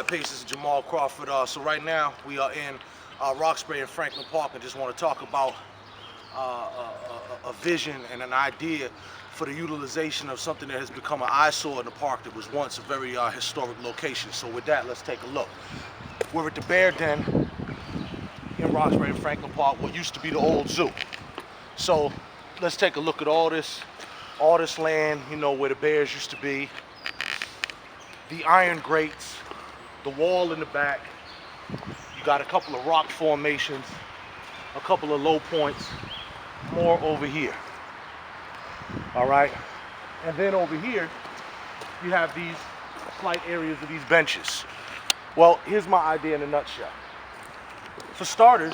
Peace, this is Jamal Crawford. So right now we are in Roxbury and Franklin Park. I just want to talk about a vision and an idea for the utilization of something that has become an eyesore in the park that was once a very historic location. So with that, let's take a look. We're at the Bear Den in Roxbury and Franklin Park, what used to be the old zoo. So let's take a look at all this land, you know, where the bears used to be, the iron grates, the wall in the back. You got a couple of rock formations, a couple of low points, more over here. All right, and then over here you have these slight areas of these benches. Well, here's my idea in a nutshell. For starters,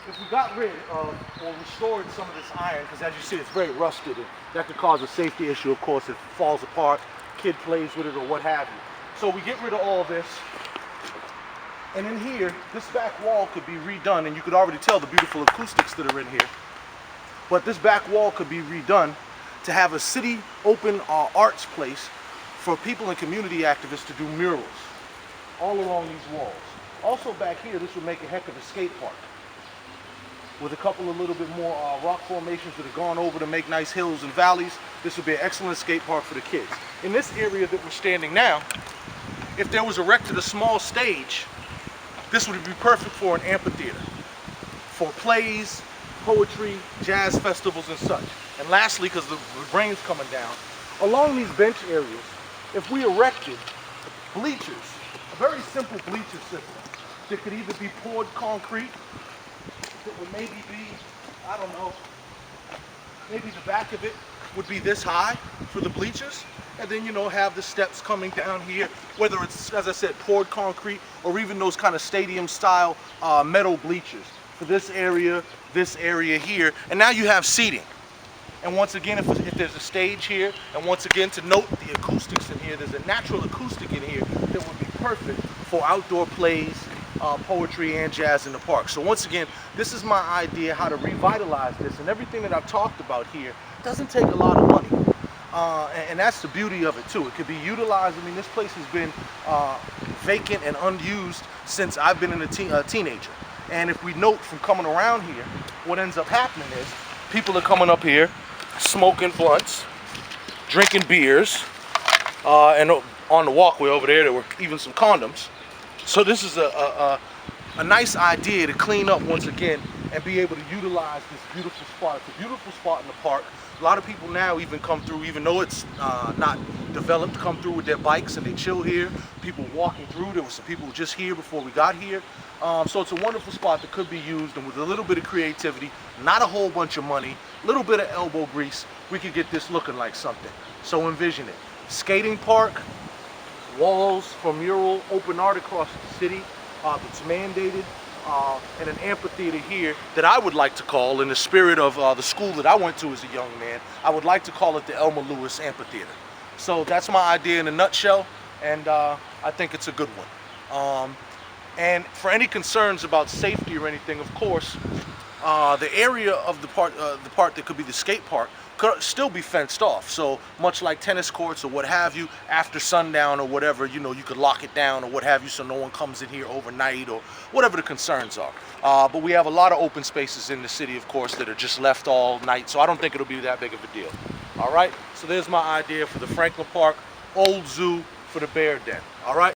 if we got rid of or restored some of this iron, because as you see it's very rusted, and that could cause a safety issue, of course, if it falls apart, kid plays with it or what have you. So we get rid of all this, and in here, this back wall could be redone, and you could already tell the beautiful acoustics that are in here. But this back wall could be redone to have a city open arts place for people and community activists to do murals all along these walls. Also back here, this would make a heck of a skate park with a couple of little bit more rock formations that have gone over to make nice hills and valleys. This would be an excellent skate park for the kids. In this area that we're standing now, if there was erected a small stage, this would be perfect for an amphitheater, for plays, poetry, jazz festivals and such. And lastly, because the rain's coming down, along these bench areas, if we erected bleachers, a very simple bleacher system that could either be poured concrete, that would maybe be, I don't know, maybe the back of it would be this high for the bleachers, and then, you know, have the steps coming down here, whether it's, as I said, poured concrete or even those kind of stadium style metal bleachers for this area here, and now you have seating. And once again, if there's a stage here, and once again to note the acoustics in here, there's a natural acoustic in here that would be perfect for outdoor plays, poetry and jazz in the park. So once again, this is my idea how to revitalize this, and everything that I've talked about here doesn't take a lot of money. And that's the beauty of it too. It could be utilized. I mean, this place has been vacant and unused since I've been a teenager. And if we note from coming around here, what ends up happening is people are coming up here, smoking blunts, drinking beers, and on the walkway over there were even some condoms. So this is a nice idea to clean up once again and be able to utilize this beautiful spot. It's a beautiful spot in the park. A lot of people now even come through, even though it's not developed, come through with their bikes and they chill here. People walking through. There were some people just here before we got here. So it's a wonderful spot that could be used, and with a little bit of creativity, not a whole bunch of money, a little bit of elbow grease, we could get this looking like something. So envision it. Skating park, walls for mural, open art across the city that's mandated, and an amphitheater here that I would like to call, in the spirit of the school that I went to as a young man, I would like to call it the Elmer Lewis Amphitheater. So that's my idea in a nutshell, and I think it's a good one. And for any concerns about safety or anything, of course, the area of the part that could be the skate park could still be fenced off. So much like tennis courts or what have you, after sundown or whatever, you know, you could lock it down or what have you, so no one comes in here overnight or whatever the concerns are. But we have a lot of open spaces in the city, of course, that are just left all night, so I don't think it'll be that big of a deal. All right, so there's my idea for the Franklin Park Old Zoo for the Bear Den. All right.